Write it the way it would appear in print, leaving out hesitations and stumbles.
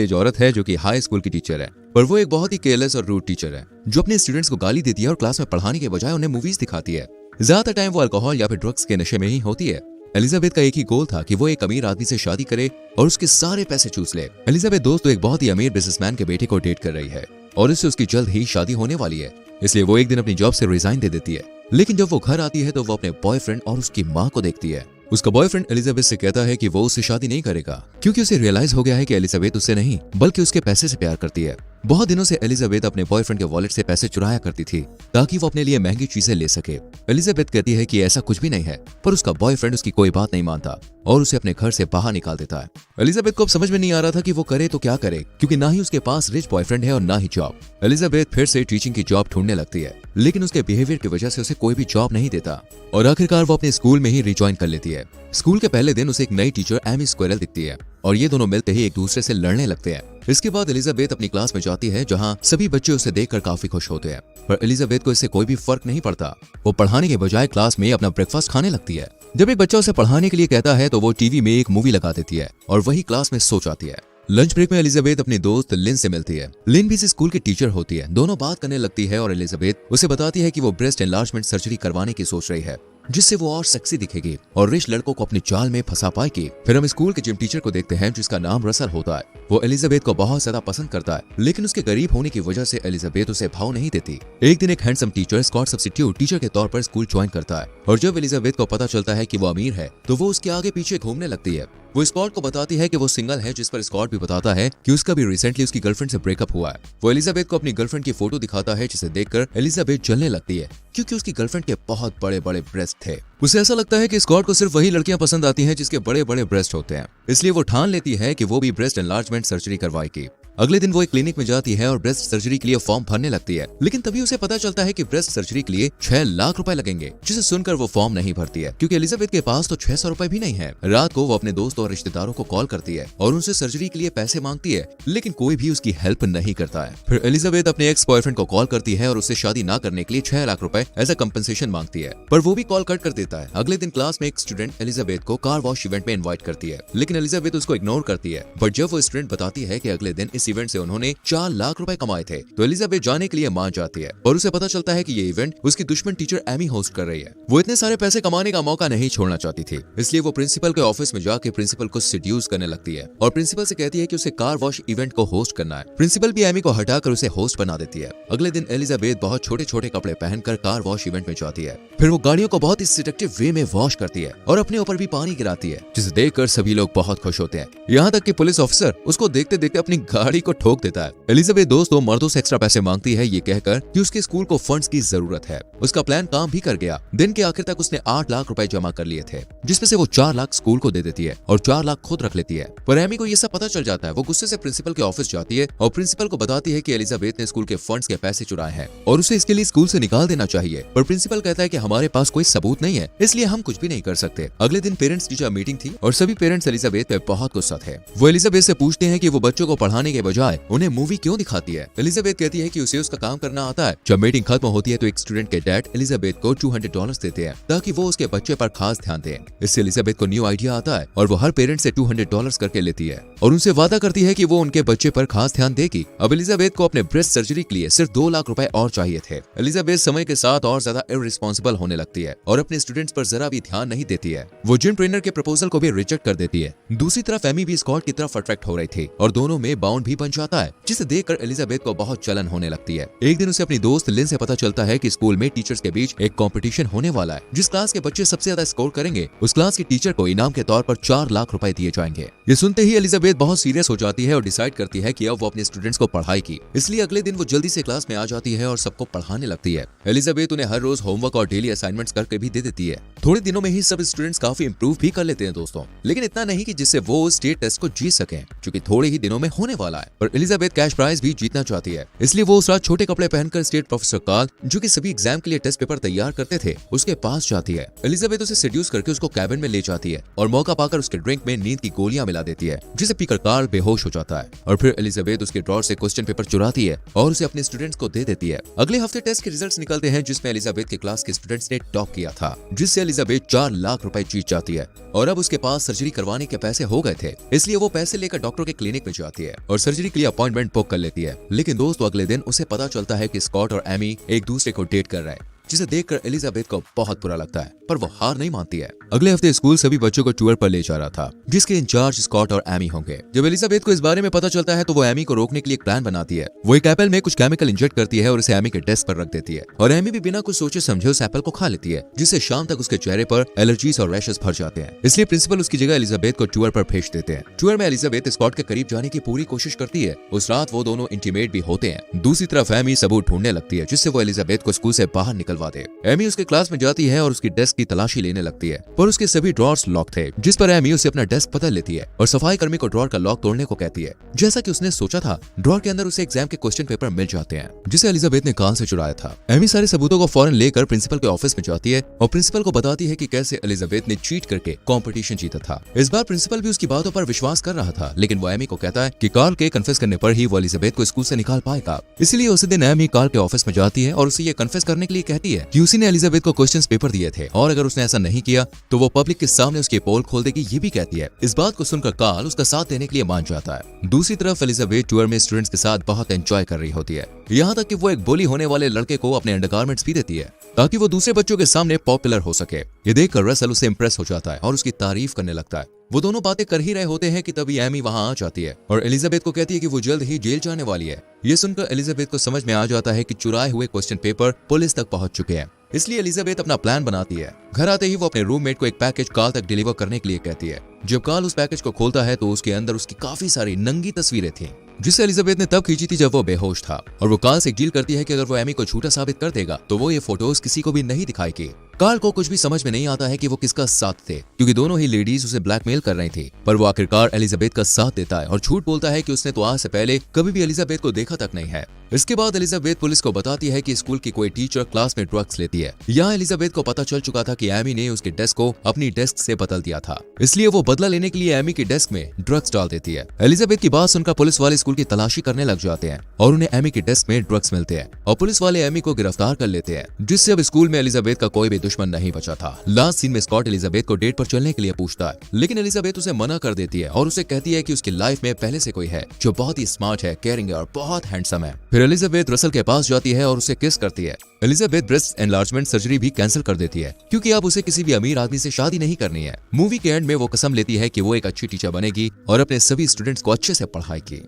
एक औरत है जो कि हाई स्कूल की टीचर है, पर वो एक बहुत ही केयरलेस और रूड टीचर है जो अपने स्टूडेंट्स को गाली देती है और क्लास में पढ़ाने के बजाय उन्हें मूवीज दिखाती है। ज्यादातर टाइम वो अल्कोहल या फिर ड्रग्स के नशे में ही होती है। एलिजाबेथ का एक ही गोल था कि वो एक अमीर आदमी से शादी करे और उसके सारे पैसे चूस ले। एलिजाबेथ दोस्त तो एक बहुत ही अमीर बिजनेसमैन के बेटे को डेट कर रही है और इससे उसकी जल्द ही शादी होने वाली है, इसलिए वो एक दिन अपनी जॉब से रिजाइन दे देती है। लेकिन जब वो घर आती है तो वो अपने बॉयफ्रेंड और उसकी माँ को देखती है। उसका बॉयफ्रेंड एलिजाबेथ से कहता है कि वो उससे शादी नहीं करेगा क्योंकि उसे रियलाइज हो गया है कि एलिजाबेथ उससे नहीं बल्कि उसके पैसे से प्यार करती है। बहुत दिनों से एलिजाबेथ अपने बॉयफ्रेंड के वॉलेट से पैसे चुराया करती थी ताकि वो अपने लिए महंगी चीजें ले सके। एलिजाबेथ कहती है कि ऐसा कुछ भी नहीं है, पर उसका बॉयफ्रेंड उसकी कोई बात नहीं मानता और उसे अपने घर से बाहर निकाल देता है। एलिजाबेथ को अब समझ में नहीं आ रहा था कि वो करे तो क्या करे, क्योंकि ना ही उसके पास रिच बॉयफ्रेंड है और ना ही जॉब। एलिजाबेथ फिर से टीचिंग की जॉब ढूंढने लगती है, लेकिन उसके बिहेवियर की वजह से उसे कोई भी जॉब नहीं देता और आखिरकार वो अपने स्कूल में ही रिज्वाइन कर लेती है। स्कूल के पहले दिन उसे एक नई टीचर एमी स्क्वेरल दिखती है और ये दोनों मिलते ही एक दूसरे से लड़ने लगते हैं। इसके बाद एलिजाबेथ अपनी क्लास में जाती है जहां सभी बच्चे उसे देखकर काफी खुश होते हैं, पर एलिजाबेथ को इससे कोई भी फर्क नहीं पड़ता। वो पढ़ाने के बजाय क्लास में अपना ब्रेकफास्ट खाने लगती है। जब एक बच्चा उसे पढ़ाने के लिए कहता है तो वो टीवी में एक मूवी लगा देती है और वही क्लास में सो जाती है। लंच ब्रेक में एलिजाबेथ अपनी दोस्त लिन से मिलती है। लिन भी इस स्कूल की टीचर होती है। दोनों बात करने लगती है और एलिजाबेथ उसे बताती है कि वो ब्रेस्ट एनलार्जमेंट सर्जरी करवाने की सोच रही है जिससे वो और सेक्सी दिखेगी और रिच लड़कों को अपनी चाल में फंसा पाएगी। फिर हम स्कूल के जिम टीचर को देखते हैं जिसका नाम रसल होता है। वो एलिजाबेथ को बहुत ज्यादा पसंद करता है, लेकिन उसके गरीब होने की वजह से एलिजाबेथ उसे भाव नहीं देती। एक दिन एक handsome teacher Scott substitute teacher के तौर पर स्कूल ज्वाइन करता है और जब एलिजाबेथ को पता चलता है कि वो अमीर है तो वो उसके आगे पीछे घूमने लगती है। वो स्कॉट को बताती है कि वो सिंगल है, जिस पर स्कॉट भी बताता है कि उसका भी रिसेंटली उसकी गर्लफ्रेंड से ब्रेकअप हुआ है। वो एलिजाबेथ को अपनी गर्लफ्रेंड की फोटो दिखाता है जिसे देखकर एलिजाबेथ जलने लगती है क्योंकि उसकी गर्लफ्रेंड के बहुत बड़े बड़े ब्रेस्ट थे। उसे ऐसा लगता है कि स्कॉट को सिर्फ वही लड़कियां पसंद आती हैं जिसके बड़े बड़े ब्रेस्ट होते हैं, इसलिए वो ठान लेती है कि वो भी ब्रेस्ट एनलार्जमेंट सर्जरी करवाएगी। अगले दिन वो एक क्लिनिक में जाती है और ब्रेस्ट सर्जरी के लिए फॉर्म भरने लगती है, लेकिन तभी उसे पता चलता है कि ब्रेस्ट सर्जरी के लिए 6 लाख रुपए लगेंगे, जिसे सुनकर वो फॉर्म नहीं भरती है क्योंकि एलिजाबेथ के पास तो 600 रुपए भी नहीं है। रात को वो अपने दोस्तों और रिश्तेदारों को कॉल करती है और उनसे सर्जरी के लिए पैसे मांगती है, लेकिन कोई भी उसकी हेल्प नहीं करता है। फिर एलिजाबेथ अपने एक्स बॉयफ्रेंड को कॉल करती है और उससे शादी ना करने के लिए 6 लाख रुपए एज अ कंपनसेशन मांगती है, पर वो भी कॉल कट कर देता है। अगले दिन क्लास में एक स्टूडेंट एलिजाबेथ को कार वॉश इवेंट में इन्वाइट करती है, लेकिन एलिजाबेथ उसको इग्नोर करती है। बट जब वो स्टूडेंट बताती है कि अगले दिन इस इवेंट से उन्होंने 4 लाख रुपए कमाए थे तो एलिजाबेथ जाने के लिए मान जाती है और उसे पता चलता है कि ये इवेंट उसकी दुश्मन टीचर एमी होस्ट कर रही है। वो इतने सारे पैसे कमाने का मौका नहीं छोड़ना चाहती थी, इसलिए वो प्रिंसिपल के ऑफिस में जाके प्रिंसिपल को सिड्यूस करने लगती है और प्रिंसिपल से कहती है कि उसे कार वॉश इवेंट को होस्ट करना है। प्रिंसिपल भी एमी को हटाकर उसे होस्ट बना देती है। अगले दिन एलिजाबेथ बहुत छोटे छोटे कपड़े पहनकर कार वॉश इवेंट में जाती है। फिर वो गाड़ियों को बहुत ही सेडक्टिव वे में वॉश करती है और अपने ऊपर भी पानी गिराती है, जिसे देखकर सभी लोग बहुत खुश होते हैं। यहाँ तक कि पुलिस ऑफिसर उसको देखते देखते अपनी गाड़ी को ठोक देता है। एलिजाबेथ दोस्तों मर्दों से एक्स्ट्रा पैसे मांगती है, ये कहकर कि उसके स्कूल को फंड्स की जरूरत है। उसका प्लान काम भी कर गया। दिन के आखिर तक उसने 8 लाख रुपए जमा कर लिए थे, जिसमें से वो 4 लाख स्कूल को दे देती है और 4 लाख खुद रख लेती है। पर एमी को ये सब पता चल जाता है। वो गुस्से से प्रिंसिपल के ऑफिस जाती है और प्रिंसिपल को बताती है कि एलिजाबेथ ने स्कूल के फंड्स के पैसे चुराए हैं और उसे इसके लिए स्कूल से निकाल देना चाहिए। पर प्रिंसिपल कहता है कि हमारे पास कोई सबूत नहीं है, इसलिए हम कुछ भी नहीं कर सकते। अगले दिन पेरेंट्स टीचर मीटिंग थी और सभी पेरेंट्स एलिजाबेथ पे बहुत गुस्सा थे। वो एलिजाबेथ से पूछते हैं कि वो बच्चों को पढ़ाने के बजाय उन्हें मूवी क्यों दिखाती है। एलिजाबेथ कहती है कि उसे उसका काम करना आता है। जब मीटिंग खत्म होती है तो एक स्टूडेंट के डैड एलिजाबेथ को $200 देते हैं ताकि वो उसके बच्चे पर खास ध्यान दें। इससे एलिजाबेथ को न्यू आइडिया आता है और वो हर पेरेंट से $200 करके लेती है और उनसे वादा करती है कि वो उनके बच्चे पर खास ध्यान देगी। अब एलिजाबेथ को अपने ब्रेस्ट सर्जरी के लिए सिर्फ 2 लाख रुपए और चाहिए थे। एलिजाबेथ समय के साथ और ज्यादा इररिस्पॉन्सिबल होने लगती है और अपने स्टूडेंट्स पर जरा भी ध्यान नहीं देती है। वो जिम ट्रेनर के प्रपोजल को भी रिजेक्ट कर देती है। दूसरी तरफ एमी भी स्कॉट की तरफ अट्रैक्ट हो रही थी और दोनों में बाउंड भी बन जाता है, जिसे देखकर एलिजाबेथ को बहुत जलन होने लगती है। एक दिन उसे अपनी दोस्त लिन से पता चलता है कि स्कूल में टीचर्स के बीच एक कंपटीशन होने वाला है। जिस क्लास के बच्चे सबसे ज्यादा स्कोर करेंगे उस क्लास की टीचर को इनाम के तौर पर 4 लाख रुपए दिए जाएंगे। ये सुनते ही एलिजाबेथ बहुत सीरियस हो जाती है और डिसाइड करती है कि अब वो अपने स्टूडेंट्स को पढ़ाएगी। इसलिए अगले दिन वो जल्दी से क्लास में आ जाती है और सबको पढ़ाने लगती है। एलिजाबेथ उन्हें हर रोज होमवर्क और डेली असाइनमेंट्स करके भी दे देती है। थोड़े दिनों में ही सब स्टूडेंट्स काफी इंप्रूव भी कर लेते हैं दोस्तों, लेकिन इतना नहीं कि जिससे वो स्टेट टेस्ट को जीत सकें, क्योंकि थोड़े ही दिनों में होने वाला है। और एलिजाबेथ कैश प्राइज भी जीतना चाहती है, इसलिए वो उस रात छोटे कपड़े पहनकर स्टेट प्रोफेसर कार्ल, जो कि सभी एग्जाम के लिए टेस्ट पेपर तैयार करते थे, उसके पास जाती है। एलिजाबेथ उसे सेड्यूस करके उसको कैबिन में ले जाती है और मौका पाकर उसके ड्रिंक में नींद की गोलियां मिला देती है, जिसे पीकर कार्ल बेहोश हो जाता है। और फिर एलिजाबेथ उसके ड्रॉर से क्वेश्चन पेपर चुराती है और उसे अपने स्टूडेंट्स को दे देती है। अगले हफ्ते टेस्ट के रिजल्ट्स निकलते हैं, जिसमें एलिजाबेथ के क्लास के स्टूडेंट्स ने टॉप किया था, जिससे एलिजाबेथ 4 लाख रुपए जीत जाती है और अब उसके पास सर्जरी करवाने के पैसे हो गए थे, इसलिए वो पैसे लेकर डॉक्टर के क्लिनिक में जाती है और सर्जरी के लिए अपॉइंटमेंट बुक कर लेती है। लेकिन दोस्तों अगले दिन उसे पता चलता है कि स्कॉट और एमी एक दूसरे को डेट कर रहे हैं, जिसे देखकर एलिजाबेथ को बहुत बुरा लगता है, पर वो हार नहीं मानती है। अगले हफ्ते स्कूल सभी बच्चों को टूर पर ले जा रहा था, जिसके इंचार्ज स्कॉट और एमी होंगे। जब एलिजाबेथ को इस बारे में पता चलता है तो वो एमी को रोकने के लिए एक प्लान बनाती है। वो एक एप्पल में कुछ केमिकल इंजेक्ट करती है और इसे एमी के डेस्क पर रख देती है, और एमी भी बिना कुछ सोचे समझे उस एप्पल को खा लेती है, जिससे शाम तक उसके चेहरे पर एलर्जीज और रैशेस भर जाते हैं। इसलिए प्रिंसिपल उसकी जगह एलिजाबेथ को टूर पर भेज देते हैं। टूर में एलिजाबेथ स्कॉट के करीब जाने की पूरी कोशिश करती है। उस रात वो दोनों इंटीमेट भी होते हैं। दूसरी तरफ एमी सबूत ढूंढने लगती है जिससे वो एलिजाबेथ को स्कूल से बाहर निकलवा दे। एमी उसके क्लास में जाती है और उसकी डेस्क की तलाशी लेने लगती है, पर उसके सभी ड्रॉर्स लॉक थे, जिस पर एमी उसे अपना डेस्क बदल लेती है और सफाई कर्मी को ड्रॉर का लॉक तोड़ने को कहती है। जैसा कि उसने सोचा था, ड्रॉर के अंदर उसे एग्जाम के क्वेश्चन पेपर मिल जाते हैं, जिसे एलिजाबेथ ने कान से चुराया था। एमी सारे सबूतों को फौरन लेकर प्रिंसिपल के ऑफिस में जाती है और प्रिंसिपल को बताती है कि कैसे एलिजाबेथ ने चीट करके कॉम्पिटिशन जीता था। इस बार प्रिंसिपल भी उसकी बातों पर विश्वास कर रहा था, लेकिन वो एमी को कहता है कि कार्ल के कन्फेस करने पर ही वो एलिजाबेथ को स्कूल से निकाल पाएगा। इसलिए उसी दिन एमी कार्ल के ऑफिस में जाती है और उसे ये कन्फेस करने के लिए कहती है कि उसी ने एलिजाबेथ को क्वेश्चन पेपर दिए थे, और अगर उसने ऐसा नहीं किया तो वो पब्लिक के सामने उसकी पोल खोल देगी, ये भी कहती है। इस बात को सुनकर कार्ल उसका साथ देने के लिए मान जाता है। दूसरी तरफ एलिजाबेथ टूर में स्टूडेंट्स के साथ बहुत एंजॉय कर रही होती है, यहाँ तक कि वो एक बुली होने वाले लड़के को अपने अंडरगारमेंट्स भी देती है ताकि वो दूसरे बच्चों के सामने पॉपुलर हो सके। ये देखकर रसल उससे इंप्रेस हो जाता है और उसकी तारीफ करने लगता है। वो दोनों बातें कर ही रहे होते हैं कि तभी एमी वहां आ जाती है और एलिजाबेथ को कहती है कि वो जल्द ही जेल जाने वाली है। ये सुनकर एलिजाबेथ को समझ में आ जाता है कि चुराए हुए क्वेश्चन पेपर पुलिस तक पहुंच चुके हैं। इसलिए एलिजाबेथ अपना प्लान बनाती है। घर आते ही वो अपने रूममेट को एक पैकेज कार्ल तक डिलीवर करने के लिए कहती है। जब कार्ल उस पैकेज को खोलता है तो उसके अंदर उसकी काफी सारी नंगी तस्वीरें थीं, जिसे एलिजाबेथ ने तब खींची थी जब वो बेहोश था, और वो कार्ल से एक डील करती है कि अगर वो एमी को झूठा साबित कर देगा तो वो ये फोटोज किसी को भी नहीं दिखाएगी। कार्ल को कुछ भी समझ में नहीं आता है कि वो किसका साथ थे, क्योंकि दोनों ही लेडीज उसे ब्लैकमेल कर रही थी, पर वो आखिरकार एलिजाबेथ का साथ देता है और झूठ बोलता है कि उसने तो आज से पहले कभी भी एलिजाबेथ को देखा तक नहीं है। इसके बाद एलिजाबेथ पुलिस को बताती है कि स्कूल की कोई टीचर क्लास में ड्रग्स लेती है। यहाँ एलिजाबेथ को पता चल चुका था कि एमी ने उसके डेस्क को अपनी डेस्क से बदल दिया था, इसलिए वो बदला लेने के लिए एमी की डेस्क में ड्रग्स डाल देती है। एलिजाबेथ की बात सुनकर पुलिस वाले स्कूल की तलाशी करने लग जाते हैं और उन्हें एमी की डेस्क में ड्रग्स मिलते हैं, और पुलिस वाले एमी को गिरफ्तार कर लेते हैं, जिससे अब स्कूल में एलिजाबेथ का कोई भी दुश्मन नहीं बचा था। लास्ट सीन में स्कॉट एलिजाबेथ को डेट पर चलने के लिए पूछता है, लेकिन एलिजाबेथ उसे मना कर देती है और उसे कहती है कि उसकी लाइफ में पहले से कोई है जो बहुत ही स्मार्ट है, केयरिंग है और बहुत हैंडसम है। फिर एलिजाबेथ रसल के पास जाती है और उसे किस करती है। एलिजाबेथ ब्रेस्ट एनलार्जमेंट सर्जरी भी कैंसिल कर देती है, क्योंकि अब उसे किसी भी अमीर आदमी से शादी नहीं करनी है। मूवी के एंड में वो कसम लेती है कि वो एक अच्छी टीचर बनेगी और अपने सभी स्टूडेंट्स को अच्छे से पढ़ाएगी।